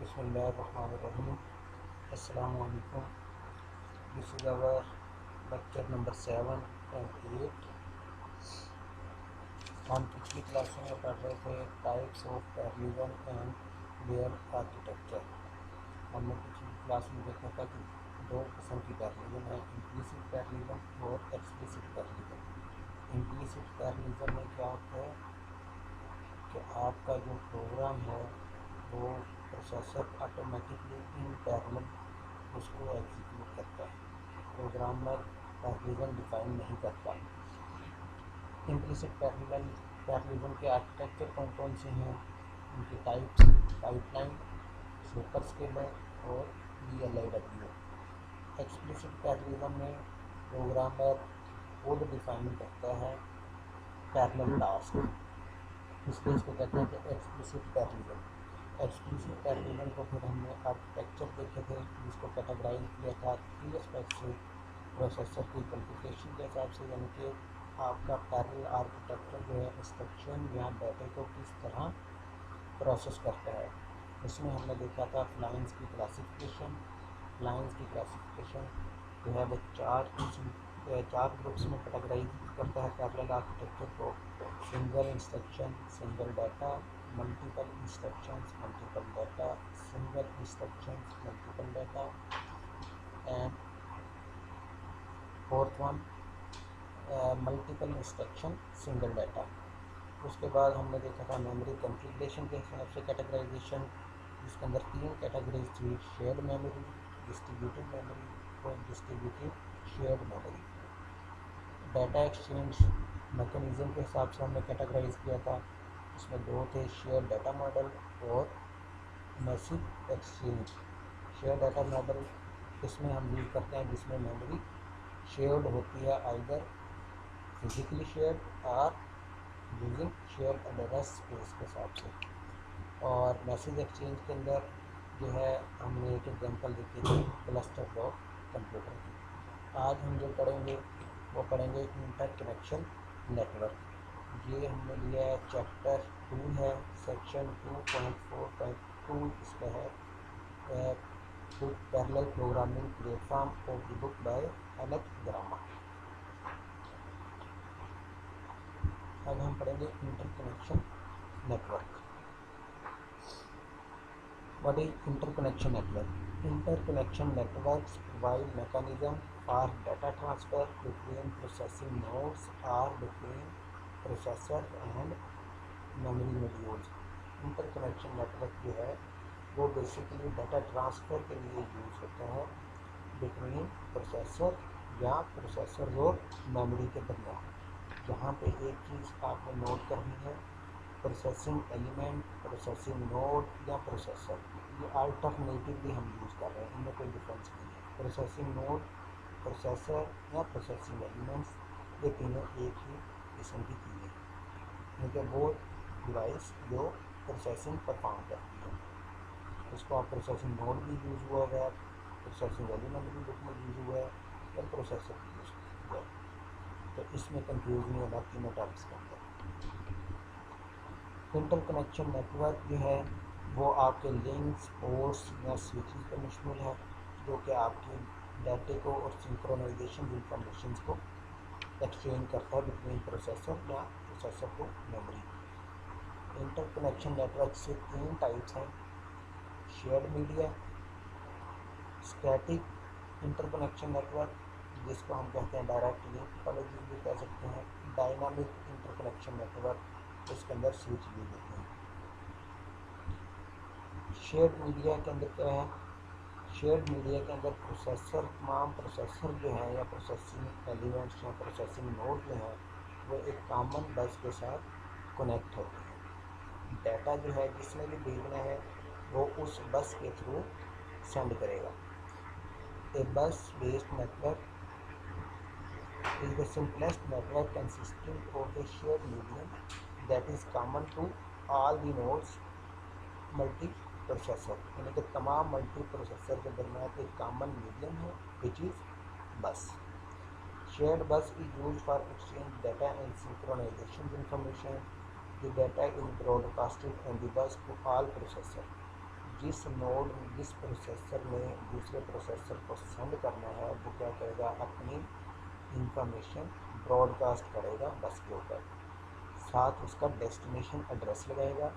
बिस्मिल्लाहिर्रहमानिर्रहीम। अस्सलामु अलैकुम। This is our lecture number 7 and 8। हम पिछली क्लासों में पढ़ रहे थे types of parallelism and their architecture. हमने पिछली क्लास में देखा था कि दो किस्म की पैरेललिज्म है, इम्प्लिसिट पैरेललिज्म और एक्सप्लिसिट पैरेललिज्म। इम्प्लिसिट पैरेललिज्म में क्या होता है कि आपका जो प्रोग्राम है वो प्रोसेसर ऑटोमेटिकली इन पैरेलल उसको एग्जीक्यूट करता है, प्रोग्रामर पैरेललिज्म डिफाइन नहीं करता। इम्प्लिसिट पैरेललिज्म के आर्किटेक्चर कौन कौन से हैं, उनकी टाइप्स, पाइपलाइन, सुपर स्केलर और VLIW। एक्सप्लिसिट पैरेललिज्म में प्रोग्रामर कोड डिफाइन करता है पैरेलल टास्क, इसलिए इसको कहते हैं कि एक्सप्लिसिट पैरेललिज्म। एक्सप्लिसिट पैरेललिज्म को फिर हमने आर्किटेक्चर देखे थे, जिसको कैटेगराइज किया था 3 एस्पेक्ट से, प्रोसेसर की कॉन्फ़िगरेशन के हिसाब से, यानी कि आपका पैरेलल आर्किटेक्चर जो है इंस्ट्रक्शन या डाटा को किस तरह प्रोसेस करता है। इसमें हमने देखा था लाइन्स की क्लासिफिकेशन। लाइन्स की क्लासिफिकेशन जो है वो चार ग्रुप्स में कैटेगराइज करता है पैरेलल आर्किटेक्चर को। Single instruction, single data, multiple instructions, multiple data, single instructions, multiple data and fourth one multiple instruction, single data. उसके बाद हमने देखा था मेमोरी कॉन्फ़िगरेशन के हिसाब से कैटेगराइजेशन, जिसके अंदर 3 कैटेगरीज थी, शेयर्ड मेमोरी, डिस्ट्रीब्यूटेड मेमोरी और distributed shared memory. Data exchange mechanism के हिसाब से हमने कैटेगराइज किया था, इसमें 2 थे, शेयर डाटा मॉडल और massive exchange. Share data model इसमें हम यूज़ करते हैं जिसमें मेमोरी शेयर्ड होती है, आइदर फिजिकली शेयर्ड और यूजिंग शेयर एड्रेस स्पेस के हिसाब से। और मैसेज एक्सचेंज के अंदर जो है हमने एक एग्जांपल देखी थी क्लस्टर ऑफ कंप्यूटर की। आज हम जो पढ़ेंगे वो पढ़ेंगे इंटरकनेक्शन नेटवर्क। ये हमने लिया है चैप्टर 2 है, सेक्शन 2.4.2 इसका है, parallel programming platform of the book by Alec Grama. अब हम पढ़ेंगे interconnection network. What is interconnection network? Interconnection networks provide mechanism for data transfer between processing nodes or between processor and memory modules. Interconnection network जो है वो basically data transfer के लिए use होता है बिटवीन प्रोसेसर या प्रोसेसर और memory के दरमियान। जहाँ पे एक चीज़ आपने नोट करनी है, प्रोसेसिंग एलिमेंट, प्रोसेसिंग नोड या प्रोसेसर, ये अल्टरनेटिवली हम यूज़ कर रहे हैं, इनमें कोई डिफरेंस नहीं है। प्रोसेसिंग नोड, प्रोसेसर या प्रोसेसिंग एलिमेंट्स, ये तीनों एक ही किस्म की चीज़ें हैं, क्योंकि वो डिवाइस जो प्रोसेसिंग परफॉर्म करती है, उसको आप प्रोसेसिंग नोड भी यूज़ हुआ है, प्रोसेसिंग एलिमेंट भी बुक में यूज़ हुआ है और प्रोसेसर भी यूज़ हुआ है, तो इसमें कंफ्यूज नहीं होना तीनों टर्म्स के अंदर। इंटरकनेक्शन नेटवर्क जो है वो आपके लिंक्स, पोर्ट्स या स्विचेस पर मुश्तमिल है, जो कि आपकी डाटे को और सिंक्रोनाइजेशन इंफॉर्मेशन को एक्सचेंज करता है बिटवीन प्रोसेसर या प्रोसेसर को मेमोरी। इंटरकनेक्शन नेटवर्क से 3 टाइप्स हैं, shared media, static interconnection network जिसको हम कहते हैं डायरेक्ट लिंक टोपोलॉजी भी कह सकते हैं, डायनामिक इंटरकनेक्शन नेटवर्क इसके अंदर स्विच यूज होते हैं। शेयर्ड मीडिया के अंदर क्या है, शेयर्ड मीडिया के अंदर प्रोसेसर, तमाम प्रोसेसर जो हैं या प्रोसेसिंग एलिमेंट्स या प्रोसेसिंग नोड जो हैं वो एक कॉमन बस के साथ कनेक्ट होते हैं। डाटा जो है जिसने भी भेजना है वो उस बस के थ्रू सेंड करेगा। ए बस based network is the simplest network consisting of a shared medium that is common to all the nodes multi processor, यानी कि तमाम मल्टी प्रोसेसर के दरमियान एक कॉमन मीडियम है which is bus. Shared bus is use for exchange data and synchronization information. The data is broadcasted on the bus to all processor. जिस node जिस processor में दूसरे प्रोसेसर को सेंड करना है वो क्या करेगा, अपनी इंफॉर्मेशन ब्रॉडकास्ट करेगा बस के ऊपर, साथ उसका डेस्टिनेशन एड्रेस लगाएगा।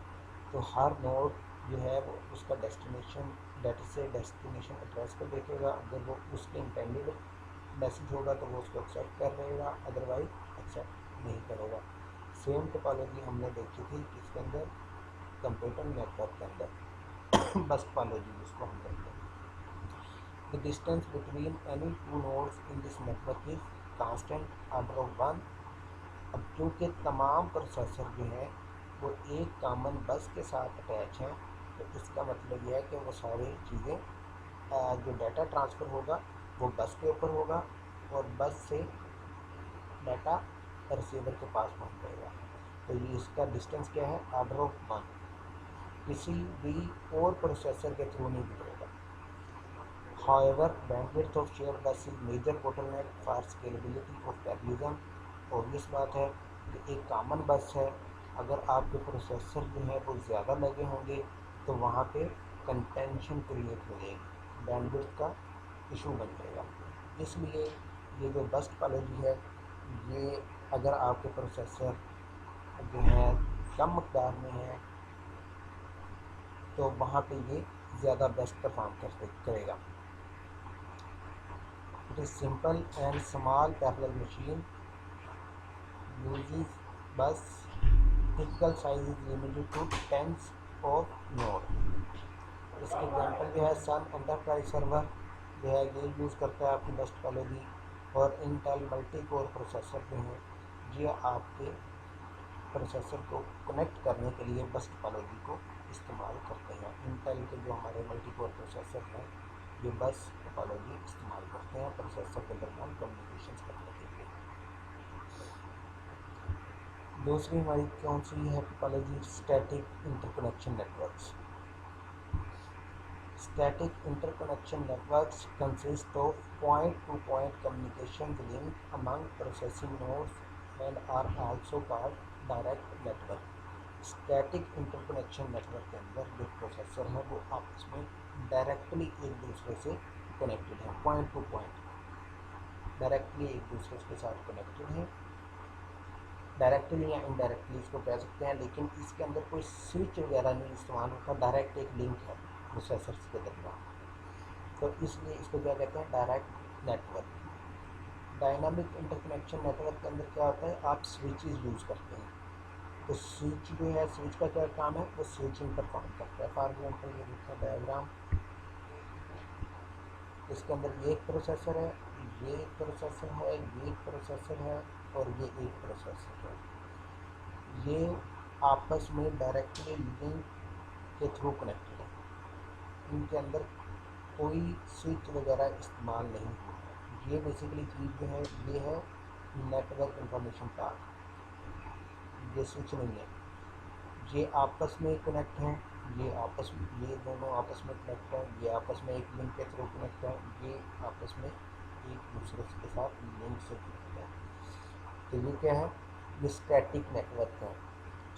तो हर नोड जो है वो उसका डेस्टिनेशन डेस्टिनेशन एड्रेस को देखेगा। अगर वो उसके इंटेंडेड मैसेज होगा तो वो उसको एक्सेप्ट कर लेगा, अदरवाइज एक्सेप्ट नहीं करेगा। सेम टोपोलॉजी हमने देखी थी किसके अंदर, कंप्यूटर नेटवर्क के अंदर बस टोपोलॉजी जिसको हम कहते हैं। The distance between any two nodes in this network is constant order of 1। अब क्योंकि तमाम प्रोसेसर जो हैं वो एक कॉमन बस के साथ अटैच हैं, तो इसका मतलब यह है कि वो सारी चीज़ें जो डाटा ट्रांसफ़र होगा वो बस के ऊपर होगा और बस से डाटा रिसीवर के पास पहुंच जाएगा। तो ये इसका डिस्टेंस क्या है, ऑर्डर ऑफ 1। किसी भी और प्रोसेसर के थ्रू नहीं गुजरेगा। However, bandwidth of shared bus is major bottleneck for scalability of parallelism। Obvious बात है कि एक कॉमन बस है, अगर आपके प्रोसेसर जो है वो ज़्यादा लगे होंगे तो वहाँ पे कंटेंशन क्रिएट हो जाएगी, बैंडविड्थ का इशू बन जाएगा। इसलिए ये जो बस टोपोलॉजी है, ये अगर आपके प्रोसेसर जो है कम मकदार में है तो वहाँ पे ये ज़्यादा बेस्ट परफॉर्म करेगा। It is simple and small parallel machine uses bus. Typical size is limited to tens of node। इसके एग्जाम्पल जो है सन एंटरप्राइज सर्वर जो है ये यूज़ करता है आपकी बस टोपोलॉजी, और इंटेल मल्टी कोर प्रोसेसर जो हैं ये आपके प्रोसेसर को कनेक्ट करने के लिए बस टोपोलॉजी को इस्तेमाल करते हैं। इंटेल के जो हमारे मल्टी कोर प्रोसेसर हैं ये बस टोपोलॉजी इस्तेमाल करते हैं प्रोसेसर के दरमियान कम्युनिकेशन करने के लिए। दूसरी हमारी कौन सी है topology, static interconnection networks. Static interconnection networks consist of point-to-point communication linked among processing nodes and are also called direct network। Static interconnection network के अंदर जो प्रोसेसर है वो आपस में डायरेक्टली एक दूसरे से कनेक्टेड है, पॉइंट टू पॉइंट डायरेक्टली एक दूसरे के साथ कनेक्टेड है। डायरेक्टली या इनडायरेक्टली इसको कह सकते हैं, लेकिन इसके अंदर कोई स्विच वगैरह नहीं इस्तेमाल होता, डायरेक्ट एक लिंक है प्रोसेसर्स के दरमियान, तो इसलिए इसको क्या कहते हैं, direct network. Dynamic interconnection network के अंदर क्या होता है, आप स्विचेस यूज़ करते हैं, तो स्विच जो है, स्विच का क्या काम है, वो स्विचिंग परफॉर्म करता है। फॉर एग्जाम्पल ये देखिए डायग्राम, इसके अंदर ये एक प्रोसेसर है, ये एक प्रोसेसर है, ये एक प्रोसेसर है और ये एक प्रोसेसर है। ये आपस में डायरेक्टली लिंक के थ्रू कनेक्टेड है, इनके अंदर कोई स्विच वगैरह इस्तेमाल नहीं हुआ है। ये बेसिकली चीज़ जो है ये है नेटवर्क इंफॉर्मेशन पार्ट, ये स्विच नहीं है, ये आपस में कनेक्ट हैं, ये दोनों आपस में कनेक्ट हैं, ये आपस में एक लिंक के थ्रू कनेक्ट है, ये आपस में एक दूसरे के साथ लिंक से कनेक्ट है। तो ये क्या है, ये स्टैटिक नेटवर्क है,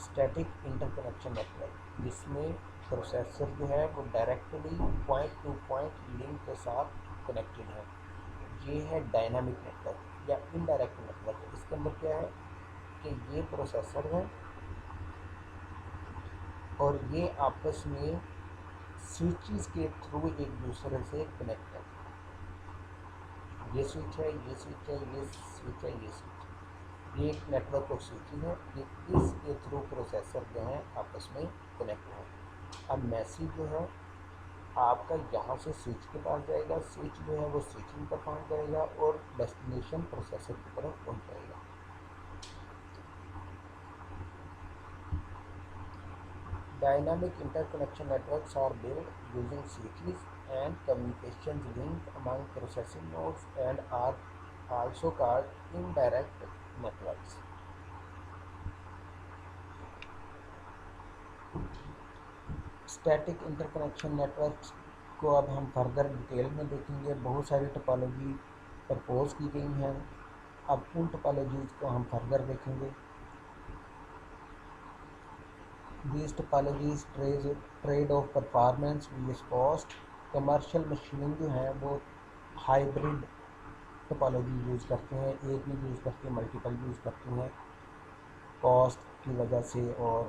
स्टैटिक इंटरकनेक्शन नेटवर्क, जिसमें प्रोसेसर जो है वो directly point two point link के साथ कनेक्टेड है। ये है डायनामिक नेटवर्क या इनडायरेक्ट नेटवर्क। इसके अंदर क्या है कि ये प्रोसेसर है और ये आपस में स्विचेस के थ्रू एक दूसरे से कनेक्ट है। ये स्विच है, ये स्विच है, ये स्विच है, ये स्विच है, ये एक नेटवर्क ऑफ स्विचिंग है, ये इसके थ्रू प्रोसेसर जो है आपस में कनेक्ट है। अब मैसेज जो है आपका यहाँ से स्विच के पास जाएगा, स्विच जो है वो स्विचिंग परफॉर्म करेगा और डेस्टिनेशन प्रोसेसर की तरफ पहुँच जाएगा। Dynamic interconnection networks are built using switches and communications linked among processing nodes and are also called indirect networks। Static interconnection networks को अब हम फर्दर डिटेल में देखेंगे। बहुत सारी टोपोलॉजी प्रपोज की गई हैं, अब उन टोपोलॉजीज़ को हम फर्दर देखेंगे। These topologies trade of performance vs cost. Commercial machining जो है वो हाइब्रिड टोपोलॉजी यूज़ करते हैं, एक नहीं यूज़ करते, मल्टीपल यूज़ करते हैं, कॉस्ट की वजह से और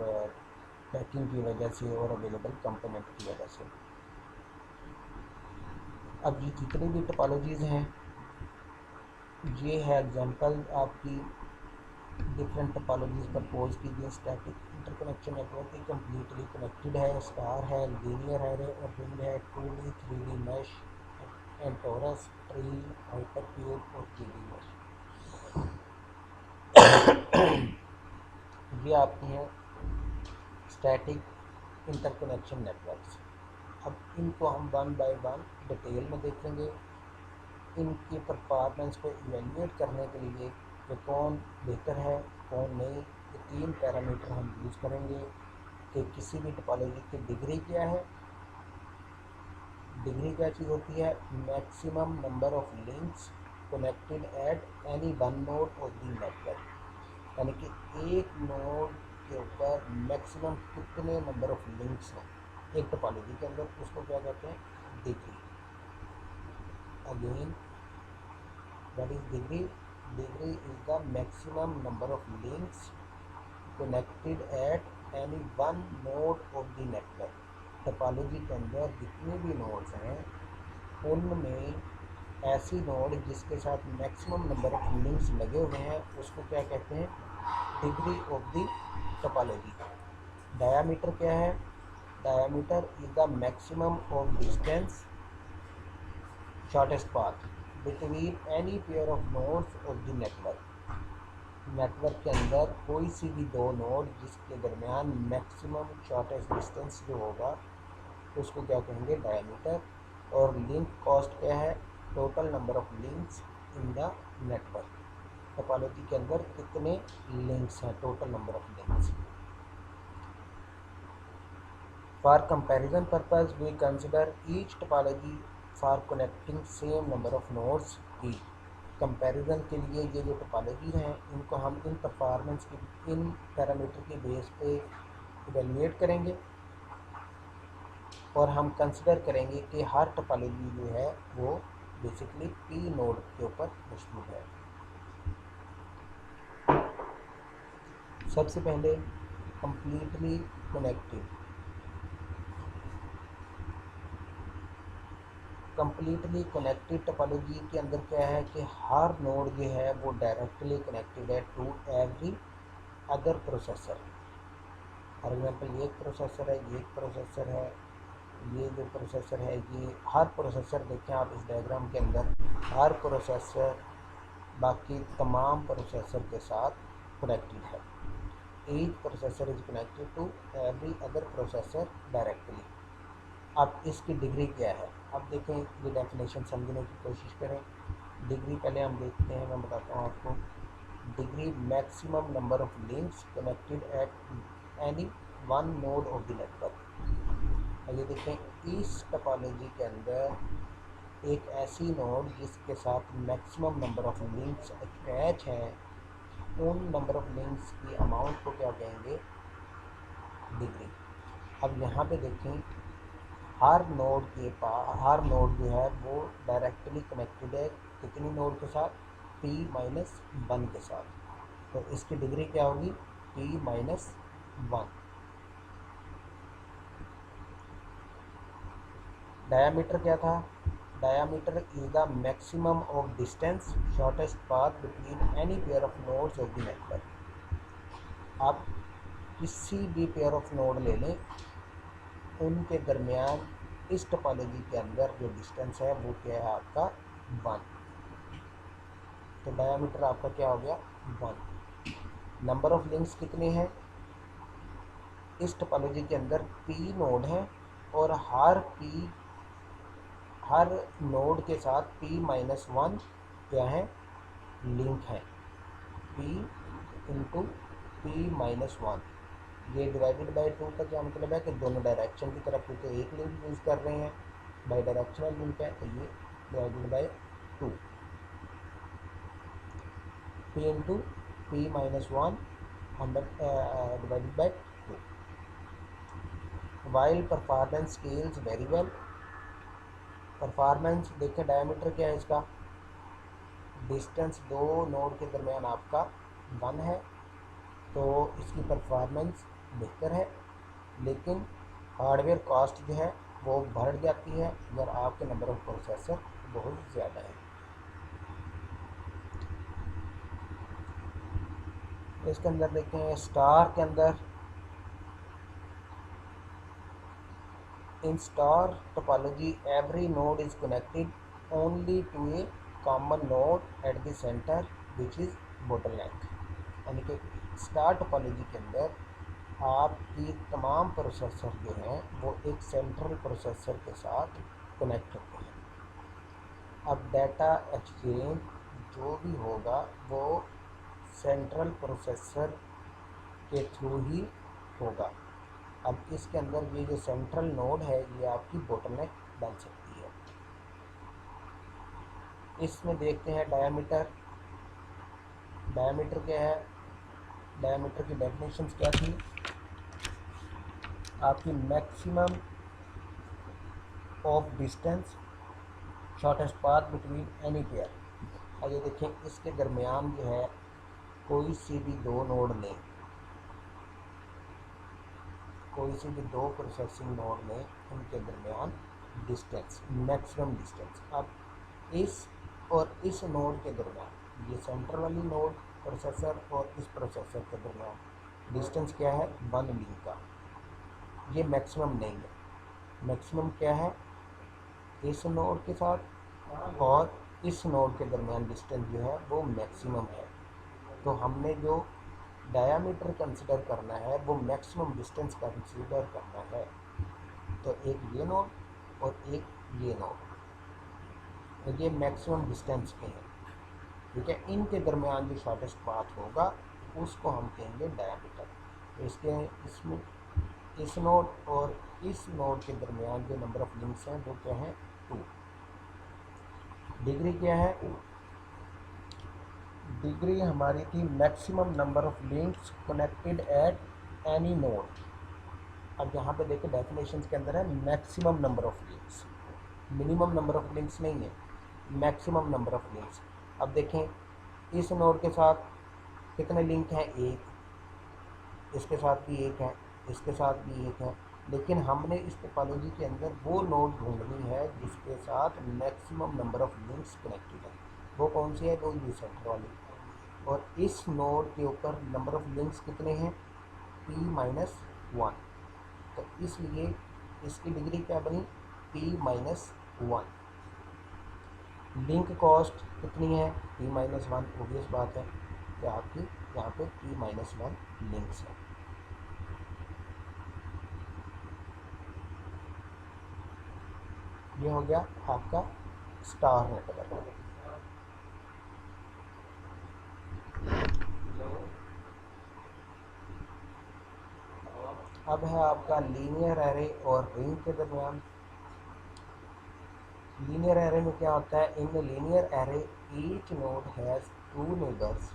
पैकिंग की वजह से और अवेलेबल कंपोनेंट की वजह से। अब ये जितनी भी टोपोलॉजीज़ हैं ये है एग्जांपल आपकी डिफरेंट टोपोलॉजीज़ प्रपोज कीजिए। स्टैटिक इंटरकनेक्शन नेटवर्क की कम्प्लीटली कनेक्टेड है, स्टार है, लीनियर है और रिंग है, 2D 3D mesh and torus, tree, hypercube और 3D मैश। ये आपकी हैं स्टैटिक इंटरकनेक्शन नेटवर्क्स। अब इनको हम वन बाय वन डिटेल में देखेंगे। इनकी परफॉर्मेंस को इवेल्यूएट करने के लिए कि कौन बेहतर है कौन नहीं, ये 3 पैरामीटर हम यूज़ करेंगे कि किसी भी टोपोलॉजी की डिग्री क्या है। डिग्री क्या चीज़ होती है? Maximum number of links connected at any one node of the network, यानी कि एक नोड के ऊपर मैक्सिमम कितने नंबर ऑफ लिंक्स हैं एक टोपोलॉजी के अंदर, उसको क्या कहते हैं? Degree. Again what is degree? Degree is the maximum number of links connected at any one node of the network। Topology के अंदर जितने भी नोड्स हैं उनमें ऐसी नोड जिसके साथ मैक्सिमम नंबर ऑफ लिंक्स लगे हुए हैं उसको क्या कहते हैं? Degree of the topology. Diameter क्या है? Diameter is the maximum of distance shortest path between any pair of nodes of the network. Network के अंदर कोई सी भी दो नोड जिसके दरमियान मैक्सिमम शॉर्टेस्ट डिस्टेंस जो होगा उसको क्या कहेंगे? डायमीटर। और लिंक कॉस्ट क्या है? Total number of links in the network. Topology के अंदर कितने लिंक्स हैं, total number of links. For comparison purpose we consider each topology for connecting same number of nodes की। कंपैरिजन के लिए ये जो टोपोलॉजी हैं इनको हम इन परफॉर्मेंस की इन पैरामीटर के बेस पे इवेलुएट करेंगे और हम कंसिडर करेंगे कि हर टोपोलॉजी जो है वो बेसिकली पी नोड के ऊपर मुश्तमिल है। सबसे पहले completely connected. Completely connected topology के अंदर क्या है कि हर नोड जो है वो डायरेक्टली कनेक्टेड है to every other processor. For example ये एक प्रोसेसर है, ये एक प्रोसेसर है, ये जो प्रोसेसर है ये हर प्रोसेसर देखें आप इस डायग्राम के अंदर, हर प्रोसेसर बाकी तमाम प्रोसेसर के साथ कनेक्टेड है। Each processor is connected to every other processor directly. अब इसकी डिग्री क्या है? अब देखें, ये डेफिनेशन समझने की कोशिश करें। डिग्री पहले हम देखते हैं, मैं बताता हूँ आपको। Degree maximum number of links connected at any one node of the network. ये देखें, इस टोपोलॉजी के अंदर एक ऐसी नोड जिसके साथ maximum number of links attach है, उन नंबर ऑफ लिंक्स की अमाउंट को क्या कहेंगे? डिग्री। अब यहाँ पे देखें, हर नोड के पास हर नोड जो है वो डायरेक्टली कनेक्टेड है कितनी नोड के साथ? p-1 के साथ। तो इसकी डिग्री क्या होगी? p-1। डायामीटर क्या था? Diameter is the maximum of distance shortest path between any pair of nodes of the network. आप किसी भी पेयर ऑफ नोड ले लें, उनके दरमियान इस टोपोलॉजी के अंदर जो डिस्टेंस है वो क्या है? आपका 1। तो डायामीटर आपका क्या हो गया? 1। नंबर ऑफ लिंक्स कितने हैं? इस टोपोलॉजी के अंदर p नोड है और हर नोड के साथ p-1 क्या है? लिंक है। p इंटू p-1, ये डिवाइडेड बाई 2 का क्या मतलब है कि दोनों डायरेक्शन की तरफ तो एक लिंक यूज़ कर रहे हैं, बाई डायरेक्शनल लिंक है, तो ये divided by 2, p into p-1 divided by 2। While performance scales very well. Performance देखें, डायमीटर क्या है इसका, डिस्टेंस दो नोड के दरमियान आपका 1 है, तो इसकी परफॉर्मेंस बेहतर है। लेकिन हार्डवेयर कॉस्ट जो है वो बढ़ जाती है अगर आपके नंबर ऑफ प्रोसेसर बहुत ज़्यादा है। इसके अंदर देखें, स्टार के अंदर, in star topology every node is connected only to a common node at the centre which is bottleneck. यानी कि स्टार टोपोलॉजी के अंदर आपकी तमाम प्रोसेसर जो हैं वो एक सेंट्रल प्रोसेसर के साथ कनेक्ट होते हैं। अब डाटा एक्सचेंज जो भी होगा वो सेंट्रल प्रोसेसर के थ्रू ही होगा। अब इसके अंदर ये जो सेंट्रल नोड है ये आपकी बोटलनेक बन सकती है। इसमें देखते हैं डायमीटर। डायमीटर क्या है, डायमीटर की डेफिनेशंस क्या थी, आपकी maximum of distance shortest path between any pair. अब ये देखें, इसके दरमियान जो है कोई सी भी दो नोड लें, कोई सी भी दो प्रोसेसिंग नोड लें, उनके दरमियान डिस्टेंस, मैक्सिमम डिस्टेंस। अब इस और इस नोड के दरमियान, ये सेंटर वाली नोड प्रोसेसर और इस प्रोसेसर के दरमियान डिस्टेंस क्या है, 1 लिंक का। ये मैक्सिमम नहीं है। मैक्सिमम क्या है, इस नोड के साथ और इस नोड के दरमियान डिस्टेंस जो है वो मैक्सिमम है। तो हमने जो डायामीटर कंसिडर करना है वो मैक्सिमम डिस्टेंस कंसिडर करना है। तो एक ये नोड और एक ये नोड, तो ये मैक्सिमम डिस्टेंस के हैं, ठीक है। इनके दरमियान जो शॉर्टेस्ट पाथ होगा उसको हम कहेंगे डायामीटर। तो इसके इसमें इस नोड और इस नोड के दरमियान जो नंबर ऑफ लिंक्स हैं वो क्या है, 2। डिग्री क्या है, डिग्री हमारी थी maximum number of links connected at any node. अब यहाँ पे देखिए डेफिनेशन के अंदर है maximum number of links, minimum number of links नहीं है, मैक्सिमम नंबर ऑफ लिंक्स। अब देखें इस नोड के साथ कितने लिंक हैं, एक, इसके साथ भी एक है, इसके साथ भी एक है। लेकिन हमने इस टोपोलॉजी के अंदर वो नोड ढूंढनी है जिसके साथ maximum number of links connected है। वो कौन सी है, वो ये सेंटर वाली। और इस नोड के ऊपर नंबर ऑफ लिंक्स कितने हैं, p-1। तो इसलिए इसकी डिग्री क्या बनी, p-1। लिंक कॉस्ट कितनी है, p-1। ओबियस बात है कि आपकी यहाँ पे p-1 लिंक्स है। ये हो गया आपका स्टार नेटवर्क। अब है आपका लीनियर एरे और रिंग के दरमियान। लीनियर एरे में क्या होता है, in linear array each node has 2 neighbours.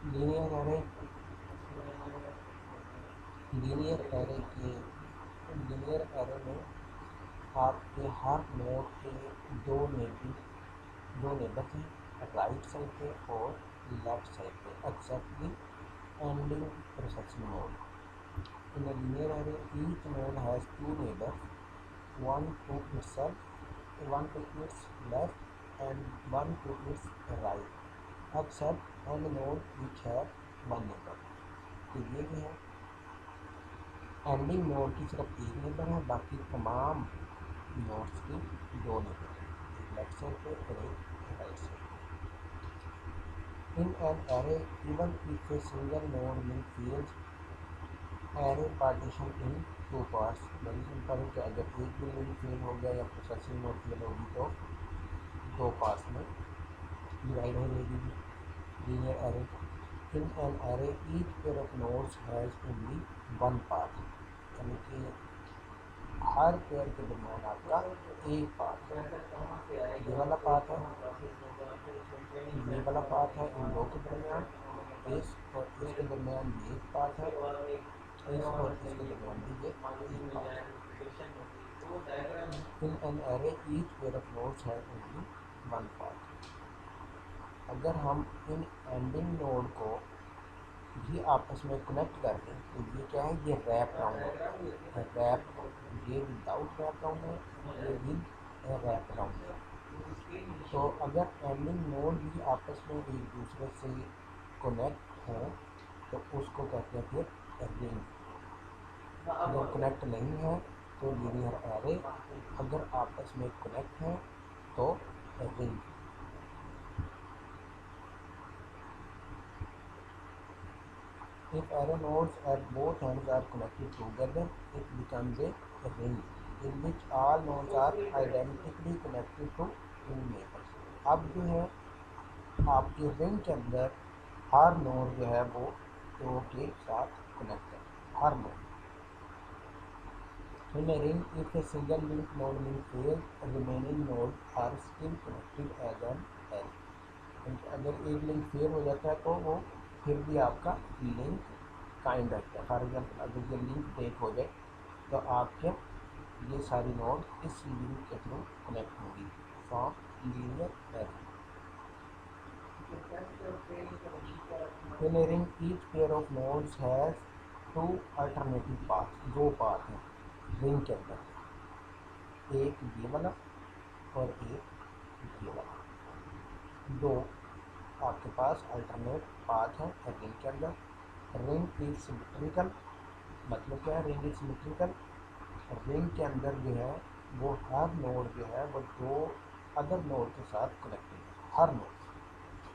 Linear array, linear array के लीनियर एरे में आपके हर नोड के दो नेबर हैं, राइट साइड पे और लेफ्ट साइड पे, except the ending processing node. In a linear array, each node has 2 neighbors, one to itself, one to its left, and one to its right, except any node which have one neighbor। तो ये भी है, ending node की सिर्फ एक neighbour है, बाकी तमाम नोड्स की 2 नेबर हैं, एक लेफ्ट साइड पे और एक राइट साइड पे। In an array even if a single node link fails, array partition in 2 parts. Very simple है कि अगर एक भी लिंक फेल हो गया या प्रोसेसिंग नोड फेल होगी तो 2 पार्ट्स में डिवाइड हो जाएगी linear array. In an array each pair of nodes has only 1 path, यानी कि हर पेयर के दरमियान आपका एक पाथ है। ये वाला पाथ है, ये वाला पाथ है इन दो के दरमियान, इस और इसके दरमियान ये एक पाथ है, इस और इसके दरमियान भी ये एक पाथ है। In an array each pair of nodes have only one path. अगर हम इन एंडिंग नोड को भी आपस में कनेक्ट कर दें तो ये क्या है, ये रैप राउंड है। रैप, ये विदाउट रैप राउंड है, ये विद रैप राउंड है। तो अगर एंडिंग नोड भी आपस में एक दूसरे से कनेक्ट हो तो उसको कहते हैं फिर रिंग। अगर कनेक्ट नहीं है तो लीनियर एरे, अगर आपस में कनेक्ट है तो ring. If array nodes at both ends are connected together, it becomes a ring in which all nodes are identically connected to two neighbors. अब जो है आपके रिंग के अंदर हर नोड जो है वो दो के साथ कनेक्ट है, हर node. In a ring, if a single link node link fails, remaining nodes are still connected as an L. अगर एक लिंक फेल हो जाता है तो वो फिर भी आपका लिंक कायम रहता है। फॉर एग्जाम्पल अगर ये लिंक ब्रेक हो जाए तो आपके ये सारी नोड इस लिंक के थ्रू कनेक्ट होगी from linear array. In a ring, each pair of nodes has two alternative paths. दो पाथ हैं रिंग के अंदर, एक ये वाला और एक ये वाला। दो आपके पास अल्टरनेट पाथ है रिंग के अंदर। रिंग इज सिमेट्रिकल, मतलब क्या है, रिंग इज सिमेट्रिकल। रिंग के अंदर जो है वो हर नोड जो है वो दो अदर नोड के साथ कनेक्टेड है, हर नोड,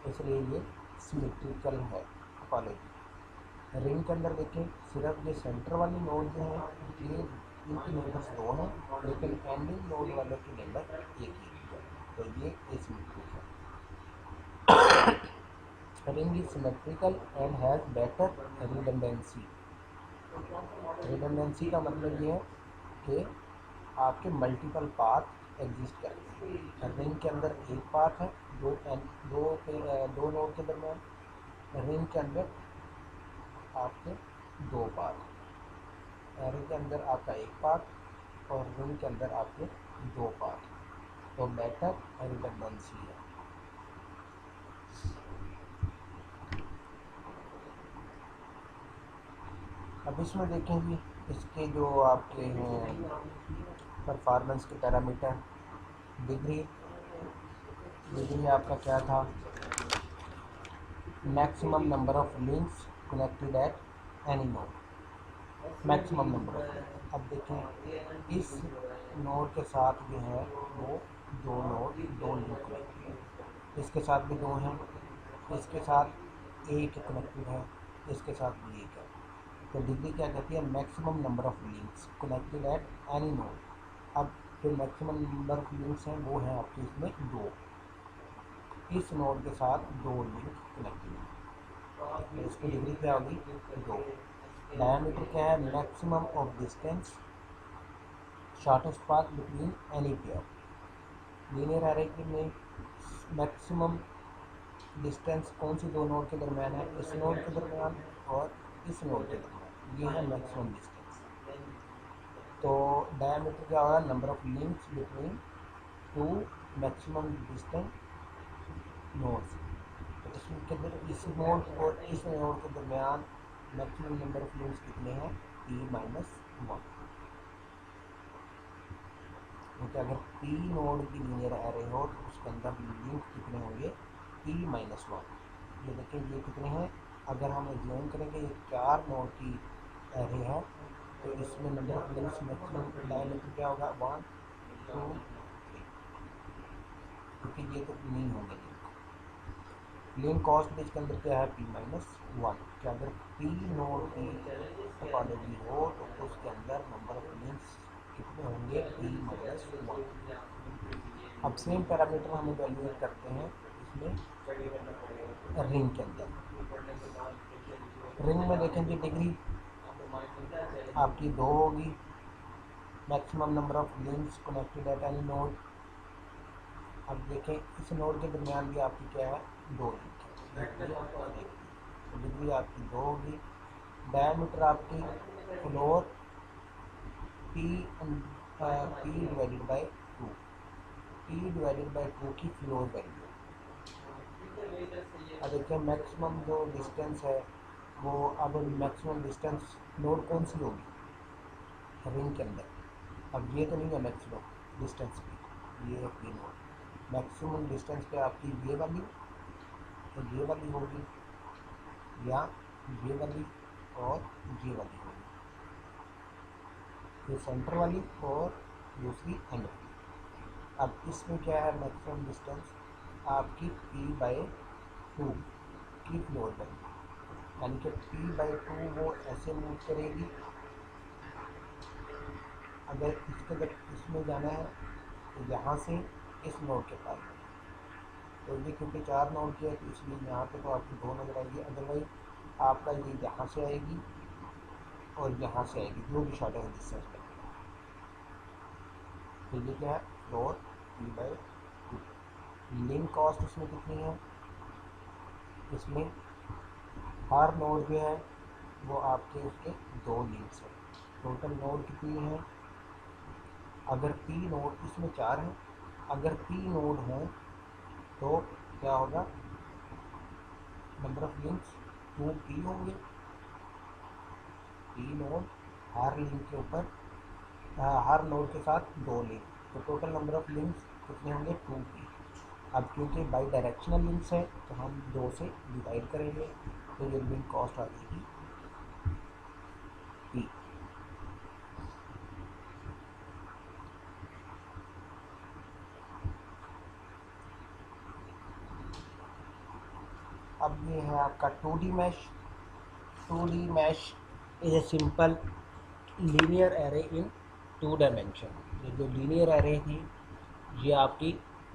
इसलिए ये सिमेट्रिकल है टोपोलॉजी। रिंग के अंदर देखें सिर्फ ये सेंटर वाली नोड जो है ये इनकी नेबर्स दो हैं, लेकिन एंडिंग नोड वालों की नेबर एक ही है, तो ये एसिमेट्रिक है। Ring is symmetrical and has better redundancy. Redundancy का मतलब ये है कि आपके मल्टीपल पाथ एग्जिस्ट करते हैं। रिंग के अंदर एक पाथ है दो नोड के दरमियान, रिंग के अंदर आपके दो पाथ, एरे के अंदर आपका एक पाथ और रिंग के अंदर आपके दो पाथ, तो बेटर रिडंडेंसी है। अब इसमें देखेंगे इसके जो आपके हैं परफॉर्मेंस के पैरामीटर। डिग्री आपका क्या था, maximum number of links connected at any node, maximum number of links. अब देखें इस नोड के साथ जो है वो दो लिंक कनेक्टेड है, इसके साथ भी दो हैं, इसके साथ एक कनेक्टेड है, इसके साथ भी एक है। तो डिग्री क्या कहती है, maximum number of links connected at any node. अब जो मैक्सिमम नंबर ऑफ लिंक्स हैं वो हैं आपके इसमें दो, इस नोड के साथ दो लिंक कनेक्टेड हैं, तो इसकी डिग्री क्या होगी, दो। डायमीटर क्या है, maximum of distance shortest path between any pair. Linear array में मैक्सिमम डिस्टेंस कौन सी दो नोड के दरमियान है, इस नोड के दरमियान और इस नोड के दरमियान, ये है मैक्सिमम डिस्टेंस। तो डायमीटर क्या होगा, number of links between two maximum distance nodes. तो इसमें किधर इस नोड और इस नोड के दरमियान मैक्सिमम नंबर ऑफ लिंक्स कितने हैं, p-1। क्योंकि अगर p नोड की लीनियर एरे हो तो उसके अंदर लिंक कितने होंगे, p-1। ये देखें ये कितने हैं, अगर हम एज्यूम करेंगे ये 4 नोड की एरे है तो इसमें number of links maximum diameter क्या होगा, 1 2 3, क्योंकि ये तो नहीं होंगे लिंक कॉस्ट भी इसके अंदर क्या है, p-1। कि अगर p नोड की टोपोलॉजी हो तो उसके अंदर नंबर ऑफ लिंक्स कितने होंगे, p-1। अब सेम पैरामीटर हम इवेल्युएट करते हैं इसमें रिंग के अंदर। रिंग में देखेंगे डिग्री आपकी दो होगी, maximum number of links connected at any node. अब देखें इस नोड के दरमियान भी आपकी क्या है, दो लिंक है, तो डिग्री आपकी 2 होगी। डायमीटर आपकी floor P divided by 2, P divided by 2 की फ्लोर वैल्यू। अब देखिए मैक्सिमम जो डिस्टेंस है वो, अब मैक्सिमम डिस्टेंस नोड कौन सी होगी रिंग के अंदर? अब ये तो नहीं है मैक्सिमम डिस्टेंस की, ये है नोड। मैक्सिमम डिस्टेंस पे आपकी ये वाली, तो ये वाली होगी, या ये वाली और ये वाली होगी, ये सेंटर वाली और दूसरी एंड वाली। अब इसमें क्या है मैक्सिमम डिस्टेंस आपकी p बाई 2 की फ्लोर वैल्यू, यानी कि p बाई 2 वो ऐसे मूव करेगी। अगर इसमें जाना है तो यहाँ से इस नोड के पास, तो ये क्योंकि 4 नोड की है तो इसलिए यहाँ पे तो आपकी 2 नजर आएगी। अदरवाइज आपका ये यहाँ से आएगी और यहाँ से आएगी, जो भी शॉर्टेस्ट डिस्टेंस है। तो ये क्या है floor p by 2। Link cost इसमें कितनी है? इसमें हर नोड जो है वो आपके उसके 2 लिंक्स हैं। टोटल नोड कितनी है? अगर p नोड इसमें 4 है, अगर p नोड हैं तो क्या होगा? नंबर ऑफ लिंक्स 2p होंगे। p नोड हर लिंक के ऊपर, हर नोड के साथ 2 लिंक, तो टोटल नंबर ऑफ लिंक्स कितने होंगे? 2p। अब क्योंकि बाई डायरेक्शनल लिंक्स है तो हम 2 से डिवाइड करेंगे, तो ये लिंक कॉस्ट आ जाएगी p। अब ये है आपका 2D mesh. 2D mesh is a simple linear array in 2 dimension. ये जो लीनियर एरे थी ये आपकी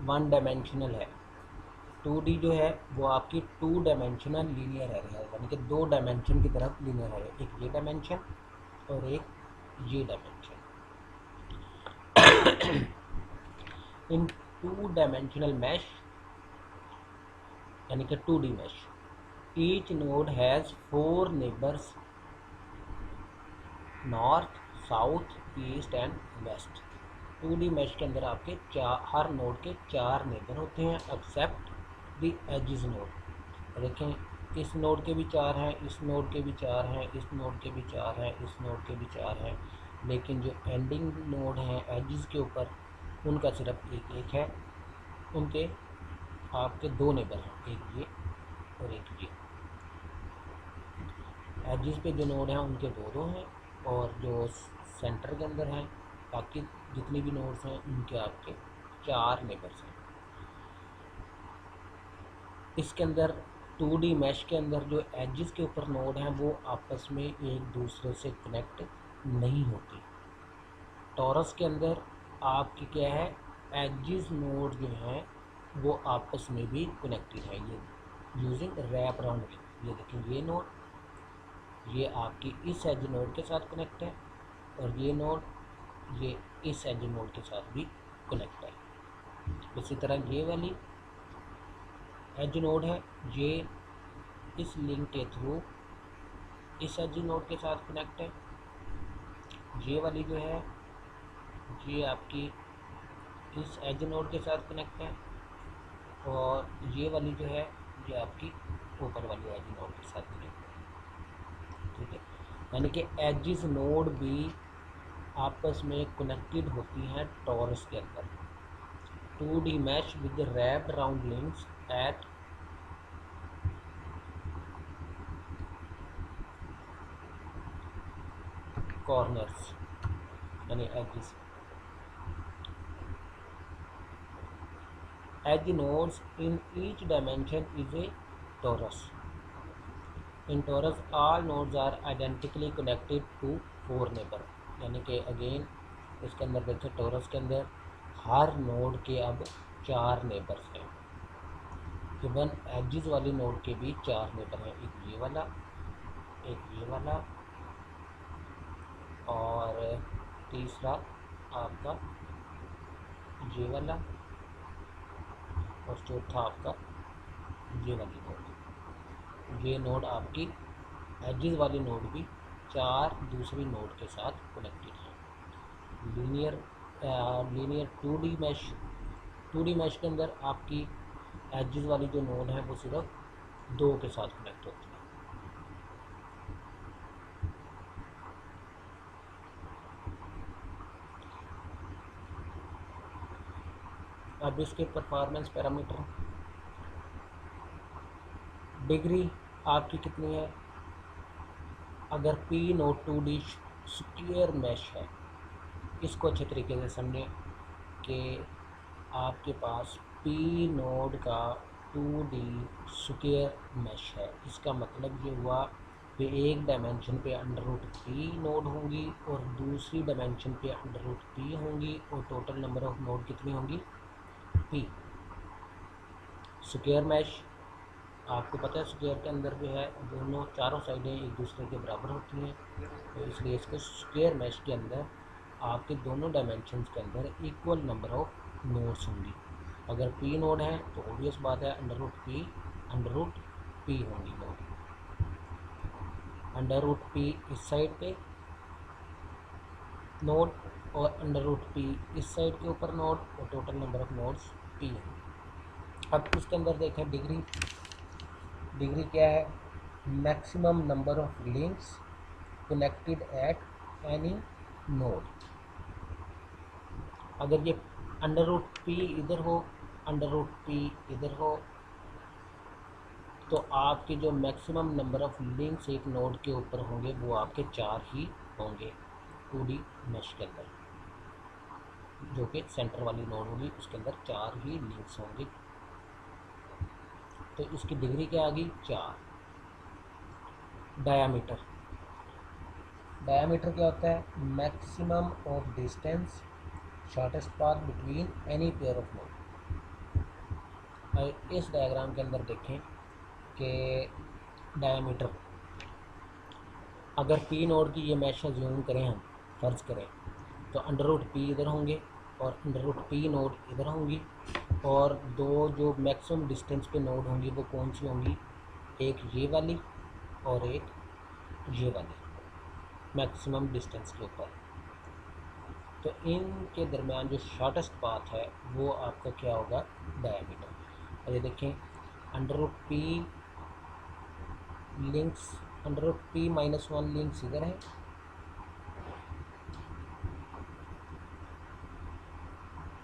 1 डायमेंशनल है। 2D जो है वो आपकी 2 डायमेंशनल लीनियर एरे है, यानी कि 2 डायमेंशन की तरफ लीनियर एरे, एक ये डायमेंशन और एक ये डायमेंशन। इन 2 डायमेंशनल मैश यानी कि 2D mesh, each node has 4 neighbours north, south, east and west. 2D mesh के अंदर आपके हर नोड के 4 नेबर होते हैं एक्सेप्ट द एजिस नोड। देखें इस नोड के भी 4 हैं, इस नोड के भी 4 हैं, इस नोड के भी 4 हैं, इस नोड के भी 4 हैं, लेकिन जो एंडिंग नोड हैं एजिस के ऊपर उनका सिर्फ एक है। उनके आपके 2 नेबर हैं, एक ये और एक ये। एजिस पे जो नोड हैं उनके 2 हैं, और जो सेंटर के अंदर हैं बाकी जितनी भी नोड्स हैं उनके आपके 4 नेबर्स हैं। इसके अंदर 2D मैश के अंदर जो एजिस के ऊपर नोड हैं वो आपस में एक दूसरे से कनेक्ट नहीं होती। टॉरस के अंदर आपकी क्या है, एजिस नोड जो हैं वो आपस में भी कनेक्टेड है, ये यूजिंग रैप अराउंड। ये देखिए ये नोड, ये आपकी इस एज नोड के साथ कनेक्ट है, और ये नोड ये इस एज नोड के साथ भी कनेक्ट है। इसी तरह ये वाली एज नोड है, ये इस लिंक के थ्रू इस एज नोड के साथ कनेक्ट है। ये वाली जो है ये आपकी इस एज नोड के साथ कनेक्ट है, और ये वाली जो है ये आपकी ऊपर वाली एज नोड के साथ कनेक्ट है। ठीक है, यानी कि एजिस नोड भी आपस में कनेक्टेड होती हैं टॉरस के अंदर। 2D mesh with wrapped round links at corners यानी edges. Edge nodes in each dimension is a torus. In torus, all nodes are identically connected to 4 neighbor. यानी कि अगेन इसके अंदर देखिए टोरस के अंदर हर नोड के अब 4 नेबर्स हैं। इवन एजिस वाली नोड के भी 4 नेबर हैं, एक ये वाला, एक ये वाला, और तीसरा आपका ये वाला, और चौथा आपका ये वाली नोड। ये नोड आपकी एजेस वाली नोड भी 4 दूसरी नोड के साथ कनेक्टेड है। लीनियर 2D मैश के अंदर आपकी एजेस वाली जो नोड है वो सिर्फ 2 के साथ कनेक्ट होती है। अब इसके परफॉर्मेंस पैरामीटर, डिग्री आपकी कितनी है। अगर P node 2D square mash है, इसको अच्छे तरीके से समझें कि आपके पास P नोड का 2D स्क्वायर मैश है। इसका मतलब ये हुआ कि एक डायमेंशन पे √P नोड होंगी और दूसरी डायमेंशन पे √P होंगी, और टोटल नंबर ऑफ नोड कितनी होंगी, P। स्क्वायर मैश आपको पता है स्क्वायर के अंदर जो है दोनों चारों साइडें एक दूसरे के बराबर होती हैं, तो इसलिए इसको स्क्वायर मैश के अंदर आपके दोनों डायमेंशंस के अंदर इक्वल नंबर ऑफ नोड्स होंगी। अगर P नोड है तो ऑब्वियस बात है √P होंगी नोड। √P इस साइड पे नोड और √P इस साइड के ऊपर नोड, और total number of nodes P है। अब इसके अंदर देखें डिग्री क्या है, maximum number of links connected at any node. अगर ये √P इधर हो, √P इधर हो, तो आपके जो मैक्सिमम नंबर ऑफ लिंक्स एक नोड के ऊपर होंगे वो आपके 4 ही होंगे 2D मैश के अंदर। जो कि सेंटर वाली नोड होगी उसके अंदर 4 ही लिंक्स होंगे। तो इसकी डिग्री क्या आ गई, 4। डायामीटर क्या होता है, maximum of distance shortest path between any pair of node. इस डायग्राम के अंदर देखें कि डायामीटर, अगर P नोड की ये मैश ज़ूम करें, हम फर्ज करें, तो √P इधर होंगे और √P नोड इधर होंगी, और दो जो मैक्सिमम डिस्टेंस पे नोड होंगी वो कौन सी होंगी, एक ये वाली और एक ये वाली मैक्सिमम डिस्टेंस के ऊपर। तो इनके दरमियान जो शॉर्टेस्ट पाथ है वो आपका क्या होगा, डायमीटर। और ये देखें √P लिंक्स, √P-1 लिंक्स इधर है,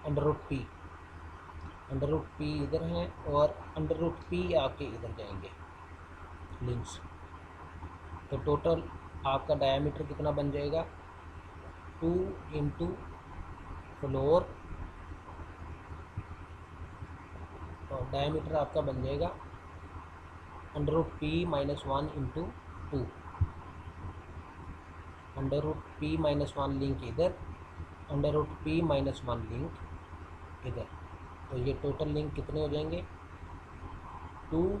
√P इधर है, और √P आपके इधर जाएंगे लिंक्स। तो टोटल आपका डायमीटर कितना बन जाएगा, 2 इंटू फ्लोर, और डायमीटर आपका बन जाएगा √P-1 इंटू 2, √P-1 लिंक इधर, √P-1 लिंक इधर। तो ये टोटल लिंक कितने हो जाएंगे, 2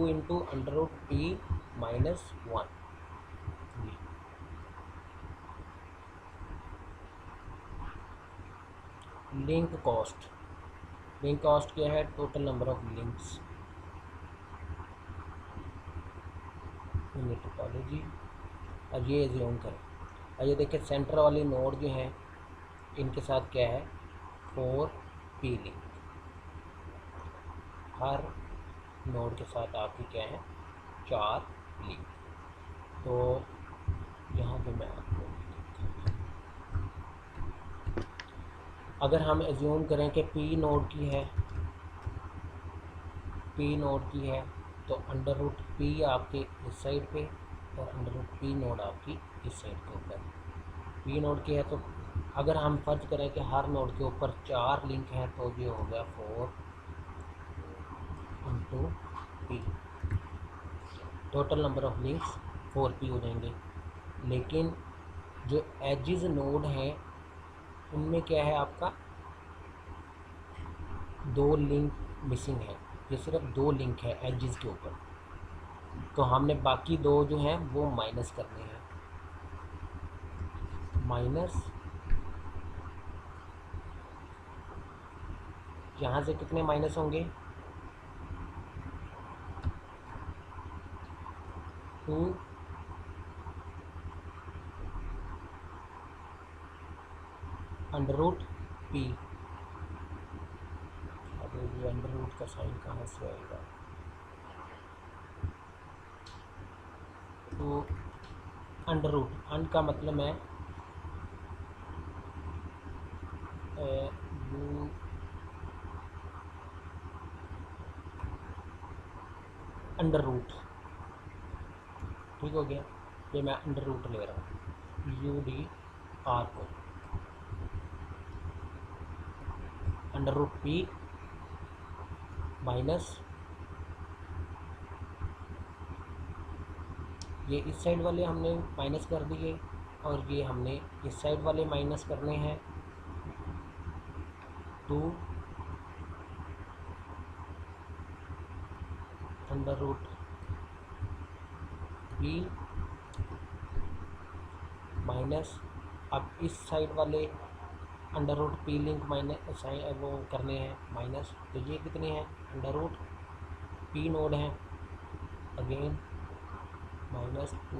इंटू √P-1। लिंक कॉस्ट क्या है, total number of links in topology. अब ये ज़ूम करें, अब ये देखिए सेंटर वाली नोड जो है इनके साथ क्या है, 4P लिंक। हर नोड के साथ आपकी क्या है, 4 लिंक। तो यहाँ पे मैं आपको, अगर हम एज्यूम करें कि P नोड की है तो √P आपके इस साइड पे और √P नोड आपकी इस साइड के ऊपर। P नोड की है तो अगर हम फर्ज करें कि हर नोड के ऊपर 4 लिंक हैं, तो ये हो गया 4 into P। Total number of links 4P हो जाएंगे। लेकिन जो एजेस नोड हैं उनमें क्या है, आपका 2 लिंक मिसिंग है। ये सिर्फ 2 लिंक है एजेस के ऊपर, तो हमने बाकी 2 जो हैं वो माइनस करने हैं। माइनस यहाँ से कितने माइनस होंगे, टू अंडर रूट पी। अब ये अंडर रूट का साइन कहाँ से आएगा? तो अंडर रूट, अंड का मतलब है यू अंडर रूट, ठीक हो गया। ये मैं अंडर रूट ले रहा हूँ यू डी आर को, अंडर रूट पी माइनस ये इस साइड वाले हमने माइनस कर दिए और ये हमने इस साइड वाले माइनस करने हैं। Two under root p minus, अब इस साइड वाले under root p link minus वो करने हैं माइनस, तो ये कितने हैं? अंडर रूट पी नोड हैं, again minus two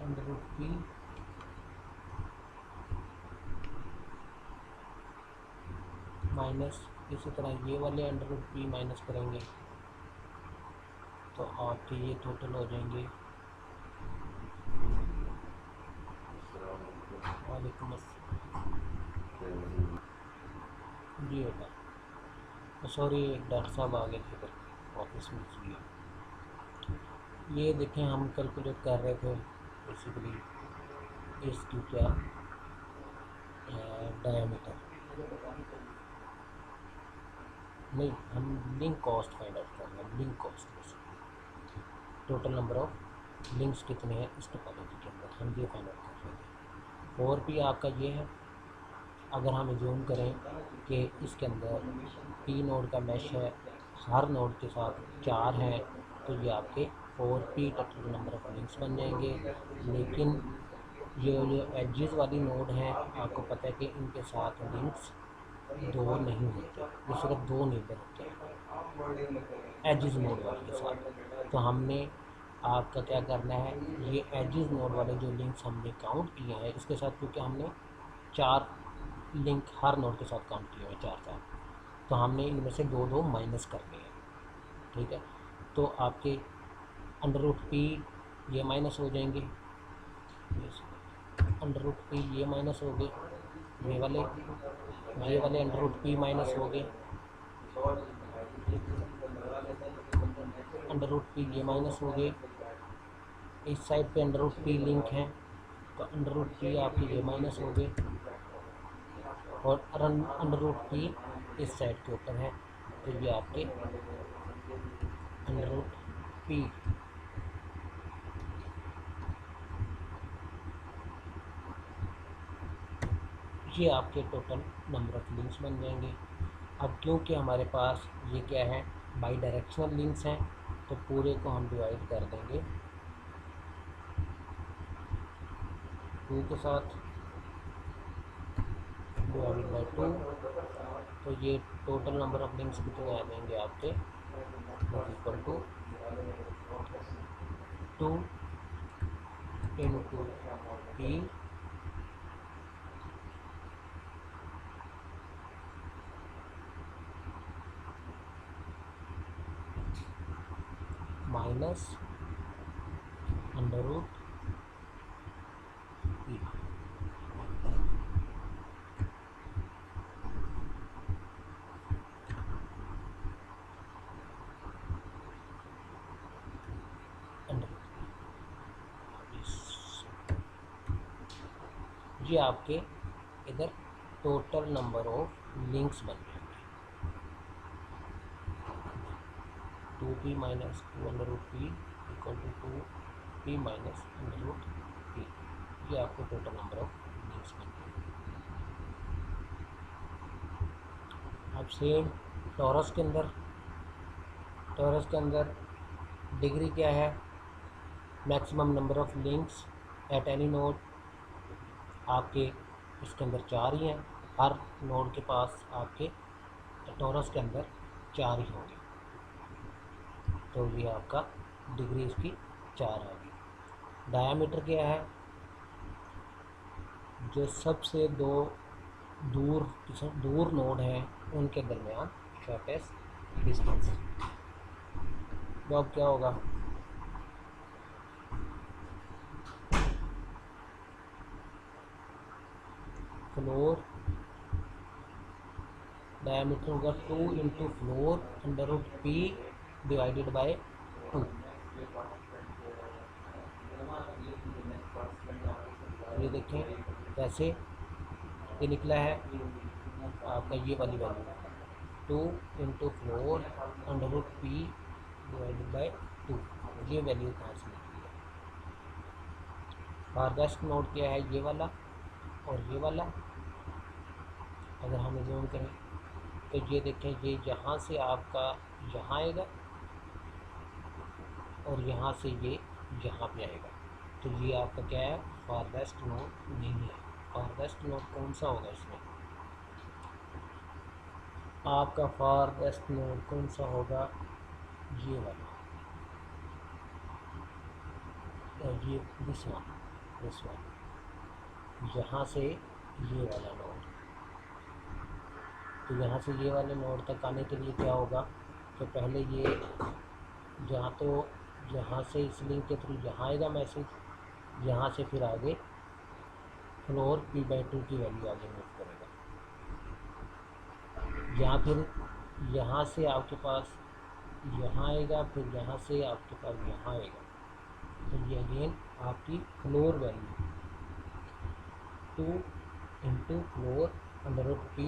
under root p minus, इसी तरह ये वाले अंडर रूट पी माइनस करेंगे तो आपके ये टोटल हो जाएंगे। वालेकुम अस्सलाम जी बेटा, सॉरी एक डॉक्टर साहब आ गए थे फिर ऑफिस में, इसलिए। ये देखें हम कैलकुलेट कर रहे थे बेसिकली इसकी क्या डायमीटर, नहीं हम लिंक कॉस्ट फाइंड आउट कर रहे हैं। Link cost total number of links कितने हैं इस टोपोलॉजी के अंदर, हम ये फाइंड आउट कर रहे थे। और भी आपका ये है, अगर हम जूम करें कि इसके अंदर पी नोड का मैश है, हर नोड के साथ 4 हैं, तो ये आपके 4p total number of links बन जाएंगे। लेकिन ये जो एजेस वाली नोड हैं, आपको पता है कि इनके साथ लिंक्स 2 नहीं होते, ये सिर्फ 2 नेबर होते हैं एजेस नोड वाले के साथ। तो हमने आपका क्या करना है, ये एजेस नोड वाले जो लिंक्स हमने काउंट किए हैं इसके साथ, क्योंकि हमने 4 लिंक हर नोड के साथ काउंट किए हुए 4, तो हमने इनमें से 2 माइनस करने हैं, ठीक है। तो आपके अंडर रूट पी ये माइनस हो जाएंगे, अंडर रूट पी ये माइनस हो गए, ये वाले अंडर रूट पी माइनस हो गए, अंडर रूट पी ये माइनस हो गए। इस साइड पे अंडर रूट पी लिंक हैं, तो अंडर रूट पी आपके ये माइनस हो गए, और अंडर रूट पी इस साइड के ऊपर है, तो ये आपके अंडर रूट पी ये आपके टोटल नंबर ऑफ लिंक्स बन जाएंगे। अब क्योंकि हमारे पास ये क्या है, बाई डायरेक्शनल लिंक्स हैं, तो पूरे को हम डिवाइड कर देंगे 2 के साथ, डिवाइडेड बाई 2, तो ये टोटल नंबर ऑफ लिंक्स कितने आ जाएंगे आपके, equal to 2 into p minus under root p. ये आपके इधर टोटल नंबर ऑफ लिंक्स बन जाएंगे, 2p minus 2 under root p equal to 2p minus under root p, ये आपको टोटल नंबर ऑफ लिंक्स बन जाएंगे। अब सेम टॉरस के अंदर डिग्री क्या है, maximum number of links at any node, आपके इसके अंदर 4 ही हैं, हर नोड के पास आपके टोरस के अंदर 4 ही होंगे, तो ये आपका डिग्री इसकी 4 आ गई। डायामीटर क्या है, जो सबसे दूर नोड हैं उनके दरमियान शॉर्टेस्ट डिस्टेंस। तो अब क्या होगा, फ्लोर डायामीटर होगा 2 into floor under root p divided by 2। ये देखें कैसे ये निकला है आपका, ये वाली value 2 into floor under root p divided by 2, ये वैल्यू कहाँ से निकली है। फारवेस्ट नोड क्या है, ये वाला और ये वाला। अगर हम जूम करें तो ये देखें, ये यहाँ से आपका यहाँ आएगा और यहाँ से ये यहाँ पे आएगा, तो ये आपका क्या है, फारवेस्ट नोड नहीं है। फारवेस्ट नोड कौन सा होगा इसमें, आपका फारवेस्ट नोड कौन सा होगा, ये वाला, और ये दिस वन, यहाँ से ये वाला नोड। तो यहाँ से ये वाले नोड तक आने के लिए क्या होगा, तो पहले ये यहाँ से इस लिंक के थ्रू यहाँ आएगा मैसेज, यहाँ से फिर आगे फ्लोर p/2 की वैल्यू आगे मूव करेगा, यहाँ फिर यहाँ से आपके पास यहाँ आएगा, फिर यहाँ से आपके पास यहाँ आएगा, तो ये अगेन आपकी floor value 2 into floor under root p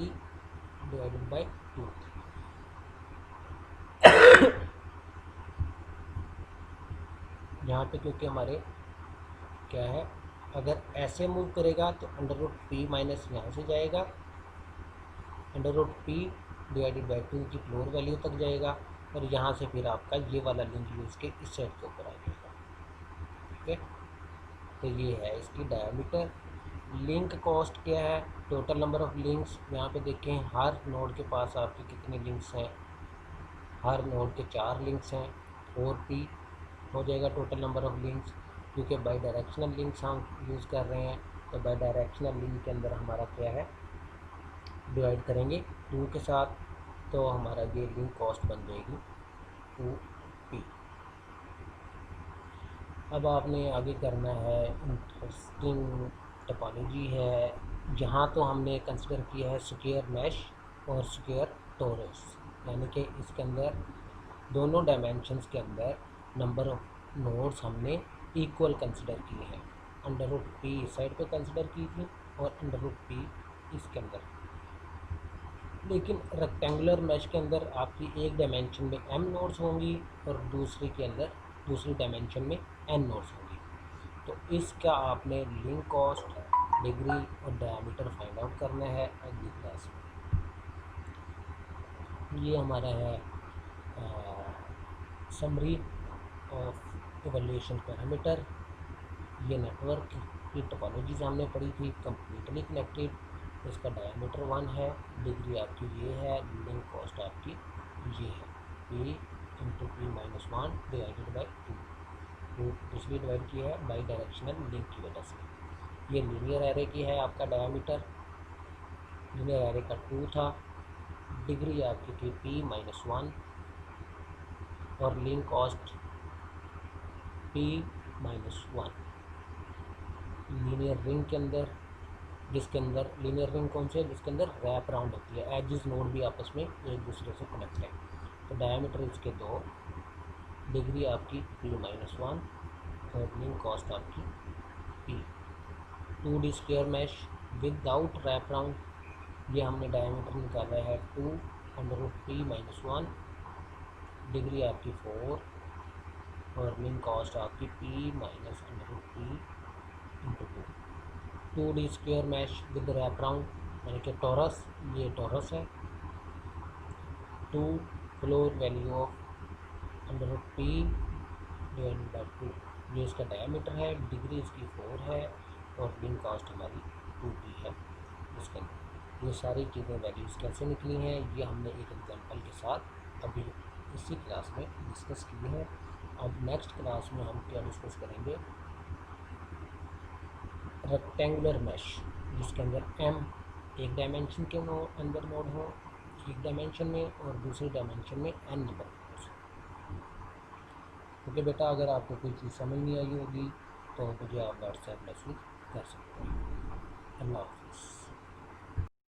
divided by 2। यहाँ पे क्योंकि हमारे क्या है, अगर ऐसे मूव करेगा तो अंडर रूट पी माइनस यहाँ से जाएगा, under root p divided by 2 की फ्लोर वैल्यू तक जाएगा, और यहाँ से फिर आपका ये वाला लिंक यूज़ के इस साइड के ऊपर आ जाएगा। ठीक है, तो ये है इसकी डायमीटर। लिंक कॉस्ट क्या है, टोटल नंबर ऑफ लिंक्स। यहाँ पे देखें हर नोड के पास आपके कितने लिंक्स हैं, हर नोड के 4 लिंक्स हैं, 4p हो जाएगा टोटल नंबर ऑफ लिंक्स। क्योंकि बाई डायरेक्शनल लिंक्स हम यूज़ कर रहे हैं, तो बाई डायरेक्शनल लिंक के अंदर हमारा क्या है, डिवाइड करेंगे 2 के साथ, तो हमारा ये लिंक कॉस्ट बन जाएगी 2p। अब आपने आगे करना है, इंटरेस्टिंग टोपोलॉजी है, जहाँ तो हमने कंसिडर किया है स्क्वायर मैश और स्क्वायर टोरस, यानी कि इसके अंदर दोनों डायमेंशंस के अंदर नंबर ऑफ नोड्स हमने इक्वल कंसिडर किए हैं। अंडर रूट पी इस साइड पे कंसिडर की थी और अंडर रूट पी इसके अंदर। लेकिन रेक्टेंगुलर मैश के अंदर आपकी एक डायमेंशन में m नोड्स होंगी और दूसरी डायमेंशन में n नोड्स होंगी। तो इसका आपने लिंक कॉस्ट, डिग्री और डायमीटर फाइंड आउट करना है अगली क्लास में। ये हमारा है समरी ऑफ इवैल्यूएशन पैरामीटर। ये नेटवर्क की टोपोलॉजीज हमने पढ़ी थी, कंप्लीटली कनेक्टेड। इसका डायमीटर 1 है, डिग्री आपकी ये है, लिंक कॉस्ट आपकी ये है, p into p minus 1 divided by 2, इसलिए डिवाइड किया है बाई डायरेक्शनल लिंक की वजह से। ये लीनियर एरे की है आपका डायमीटर, लीनियर एरे का 2 था, डिग्री आपकी थी p माइनस 1 और link cost p minus 1। Linear ring के अंदर, जिसके अंदर लीनियर रिंग कौन सी है, जिसके अंदर रैप राउंड होती है, एजिस नोड भी आपस में एक दूसरे से कनेक्ट है। तो डायमीटर इसके 2, डिग्री आपकी p माइनस 1 और लिंक कॉस्ट आपकी p। 2D square mesh without wrap round, ये हमने डायमीटर निकाला है 2 under root p minus 1, degree आपकी 4 और लिंक कॉस्ट आपकी p minus under root p into 2। 2D square mesh with wrap round, यानी कि टॉरस, ये टॉरस है। 2 floor value of under root p divided by 2, जो इसका डायमीटर है, डिग्री इसकी 4 है और बीम कास्ट हमारी 2p है। इसके अंदर ये सारी चीज़ें वैल्यूज़ कैसे निकली हैं ये हमने एक एग्जांपल के साथ अभी इसी क्लास में डिस्कस की है। अब नेक्स्ट क्लास में हम क्या डिस्कस करेंगे, रेक्टेंगुलर मैश जिसके अंदर m एक डायमेंशन के अंदर नोड हो, एक डायमेंशन में, और दूसरे डायमेंशन में n नंबर नोड्स। ओके बेटा, अगर आपको कोई चीज़ समझ नहीं आई होगी तो मुझे आप व्हाट्सएप मैसेज कर सकते हैं। अल्लाह हाफिज़।